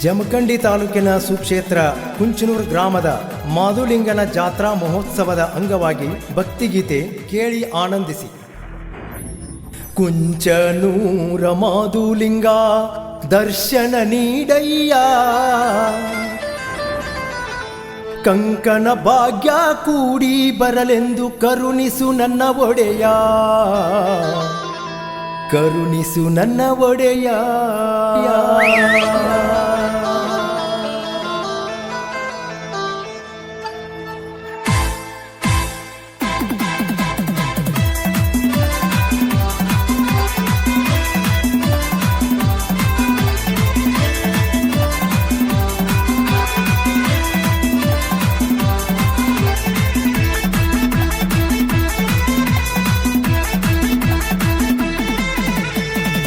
ಜಮಖಂಡಿ ತಾಲೂಕಿನ ಸುಕ್ಷೇತ್ರ ಕುಂಚನೂರು ಗ್ರಾಮದ ಮಾದುಲಿಂಗನ ಜಾತ್ರಾ ಮಹೋತ್ಸವದ ಅಂಗವಾಗಿ ಭಕ್ತಿಗೀತೆ ಕೇಳಿ ಆನಂದಿಸಿ. ಕುಂಚನೂರ ಮಾದುಲಿಂಗ ದರ್ಶನ ನೀಡಯ್ಯ, ಕಂಕಣ ಭಾಗ್ಯ ಕೂಡಿ ಬರಲೆಂದು ಕರುಣಿಸು ನನ್ನ ಒಡೆಯ, ಕರುಣಿಸು ನನ್ನ ಒಡೆಯ.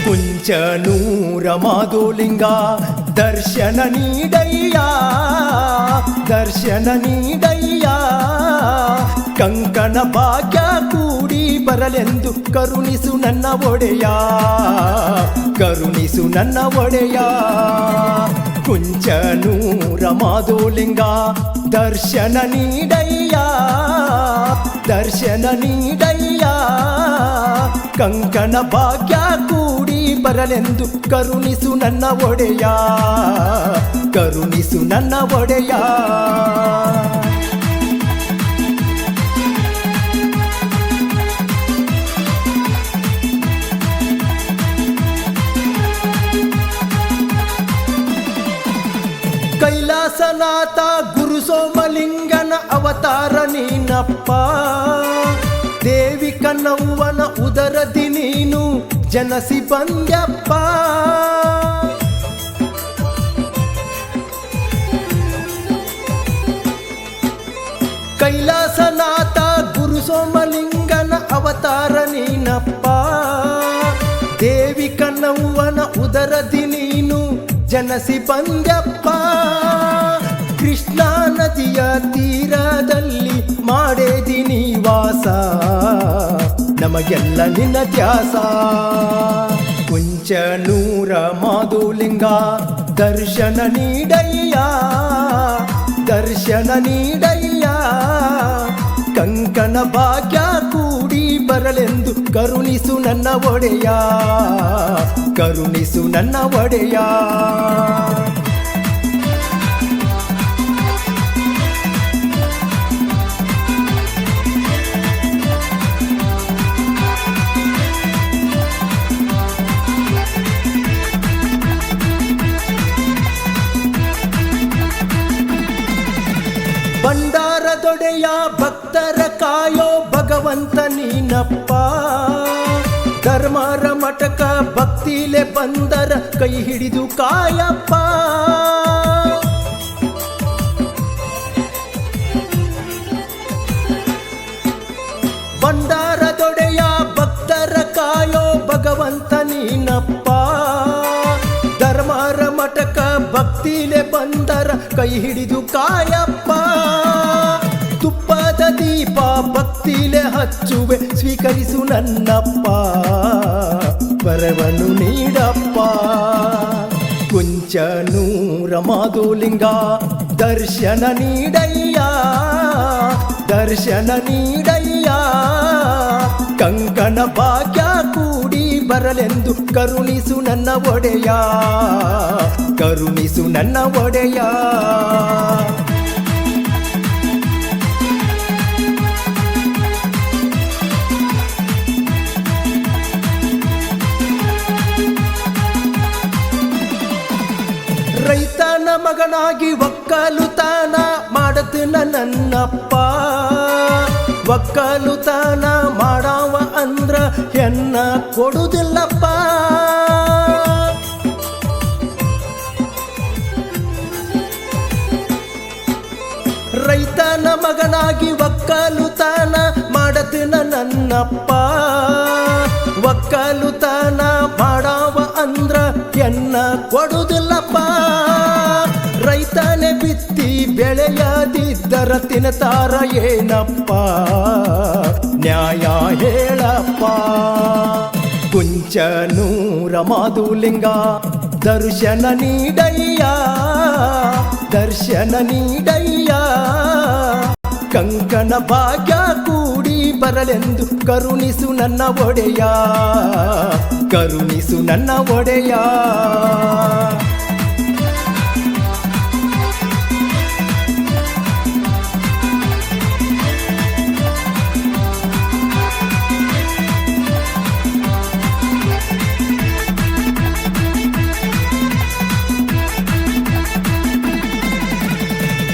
ಕುಂಚನೂರ ಮಾದುಲಿಂಗ ದರ್ಶನ ನೀಡಯ್ಯ, ದರ್ಶನ ನೀಡಯ್ಯ, ಕಂಕಣ ಭಾಗ್ಯ ಕೂಡಿ ಬರಲೆಂದು ಕರುಣಿಸು ನನ್ನ ಒಡೆಯ, ಕರುಣಿಸು ನನ್ನ ಒಡೆಯ. ಕುಂಚನೂರ ಮಾದುಲಿಂಗ ದರ್ಶನ ನೀಡಯ್ಯ, ದರ್ಶನ ನೀಡಯ್ಯ, ಕಂಕಣ ಭಾಗ್ಯ ಕೂಡಿ ಬರಲೆಂದು ಕರುಣಿಸು ನನ್ನ ಒಡೆಯ, ಕರುಣಿಸು ನನ್ನ ಒಡೆಯ. ಕೈಲಾಸನಾಥ ಗುರು ಸೋಮಲಿಂಗನ ಅವತಾರ ನೀನಪ್ಪ, ದೇವಿ ಕನ್ನವ್ವನ ಉದರದಿ ನೀನು ಜನಸಿ ಬಂದ್ಯಪ್ಪ. ಕೈಲಾಸನಾಥ ಗುರು ಸೋಮಲಿಂಗನ ಅವತಾರ ನೀನಪ್ಪ, ದೇವಿ ಕನ್ನವ್ವನ ಉದರದಿ ನೀನು ಜನಸಿ ಬಂದ್ಯಪ್ಪ. ಕೃಷ್ಣಾ ನದಿಯ ತೀರದಲ್ಲಿ ಮಾಡೇದಿ ನಿವಾಸ, ನಮಗೆಲ್ಲ ನಿನ್ನ ತ್ಯಾಸ. ಕುಂಚನೂರ ಮಾದುಲಿಂಗ ದರ್ಶನ ನೀಡಯ್ಯ, ದರ್ಶನ ನೀಡಯ್ಯ, ಕಂಕಣ ಭಾಗ್ಯ ಕೂಡಿ ಬರಲೆಂದು ಕರುಣಿಸು ನನ್ನ ಒಡೆಯ, ಕರುಣಿಸು ನನ್ನ ಒಡೆಯ. ಭಂಡಾರದೊಡೆಯ ಭಕ್ತರ ಕಾಯೋ ಭಗವಂತ ನೀನಪ್ಪ, ಧರ್ಮರ ಮಠಕ ಭಕ್ತಿಲೆ ಬಂದರ ಕೈ ಹಿಡಿದು ಕಾಯಪ್ಪ. ಭಂಡಾರದೊಡೆಯ ಭಕ್ತರ ಕಾಯೋ ಭಗವಂತ ನೀನಪ್ಪ, ಧರ್ಮರ ಮಠಕ ಭಕ್ತಿಲೆ ಬಂದರ ಕೈ ಹಿಡಿದು ಕಾಯಪ್ಪ. ತುಪ್ಪದ ದೀಪ ಭಕ್ತಿಲೆ ಹಚ್ಚುವೆ ಸ್ವೀಕರಿಸು ನನ್ನಪ್ಪ, ವರವನ್ನು ನೀಡಪ್ಪ. ಕುಂಚನೂರ ಮಾದುಲಿಂಗ ದರ್ಶನ ನೀಡಯ್ಯ, ದರ್ಶನ ನೀಡಯ್ಯ, ಕಂಕಣ ಭಾಗ್ಯ ಕೂಡಿ ಬರಲೆಂದು ಕರುಣಿಸು ನನ್ನ ಒಡೆಯ, ಕರುಣಿಸು ನನ್ನ ಒಡೆಯ. ರೈತನ ಮಗನಾಗಿ ಒಕ್ಕಲುತನ ಮಾಡತನ ನನ್ನಪ್ಪ, ಒಕ್ಕಲುತನ ಮಾಡವ ಅಂದ್ರ ಹೆಣ್ಣ ಕೊಡುದಿಲ್ಲಪ್ಪ. ರೈತನ ಮಗನಾಗಿ ಒಕ್ಕಲುತನ ಮಾಡತನ ನನ್ನಪ್ಪ, ಒಕ್ಕಲುತನ ಮಾಡವ ಅಂದ್ರ ಹೆಣ್ಣ ಕೊಡುದಿಲ್ಲಪ್ಪ. ರೈತನೇ ಬಿತ್ತಿ ಬೆಳೆಯದಿದ್ದರ ತಿನ್ನತಾರ ಏನಪ್ಪ, ನ್ಯಾಯ ಹೇಳಪ್ಪ. ಕುಂಚನೂರ ಮಾದುಲಿಂಗ ದರ್ಶನ ನೀಡಯ್ಯ. ದರ್ಶನ ನೀಡಯ್ಯ ಕಂಕಣ ಭಾಗ್ಯ ಕೂಡಿ ಬರಲೆಂದು ಕರುಣಿಸು ನನ್ನ ಒಡೆಯ ಕರುಣಿಸು ನನ್ನ ಒಡೆಯ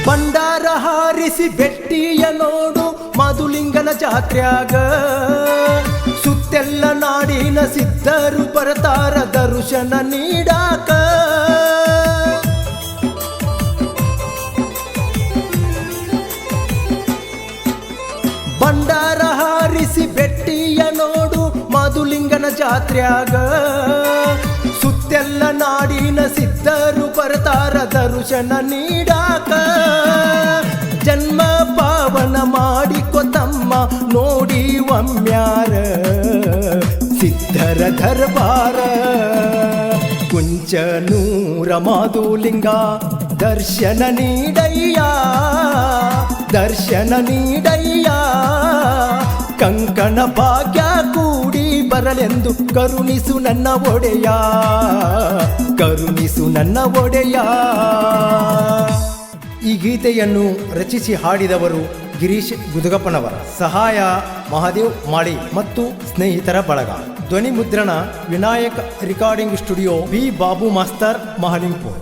ಭಂಡಾರ ಹಾರಿಸಿ ಬೆಟ್ಟಿಯ ನೋಡು ಮಧುಲಿಂಗನ ಜಾತ್ರ್ಯಾಗ ಸುತ್ತೆಲ್ಲ ನಾಡಿನ ಸಿದ್ಧರು ಬರ್ತಾರ ದರ್ಶನ ನೀಡಾಕ ಭಂಡಾರ ಹಾರಿಸಿ ಬೆಟ್ಟಿಯ ನೋಡು ಮಧುಲಿಂಗನ ಜಾತ್ರ್ಯಾಗ ಸುತ್ತೆಲ್ಲ ನಾಡಿನ ಸಿದ್ಧರು ಬರ್ತಾರ ದರ್ಶನ ನೀಡಾಕ ಜನ್ಮ ಪಾವನ ಮಾಡಿಕೊ ತಮ್ಮ ನೋಡಿ ಒಮ್ಮ್ಯಾರ ಸಿದ್ಧರ ದರ್ಬಾರ ಕುಂಚನೂರ ಮಾಧುಲಿಂಗ ದರ್ಶನ ನೀಡಯ್ಯ ದರ್ಶನ ನೀಡಯ್ಯ ಕಂಕಣ ಭಾಗ್ಯ ಕೂಡಿ ಬರಲೆಂದು ಕರುಣಿಸು ನನ್ನ ಒಡೆಯ ಕರುಣಿಸು ನನ್ನ ಒಡೆಯ. ಈ ಗೀತೆಯನ್ನು ರಚಿಸಿ ಹಾಡಿದವರು ಗಿರೀಶ್ ಗುದುಗಪ್ಪನವರ, ಸಹಾಯ ಮಹಾದೇವ್ ಮಾಳಿ ಮತ್ತು ಸ್ನೇಹಿತರ ಬಳಗ. ಧ್ವನಿ ಮುದ್ರಣ Vinayak recording studio, B Babu master, Mahalingpur.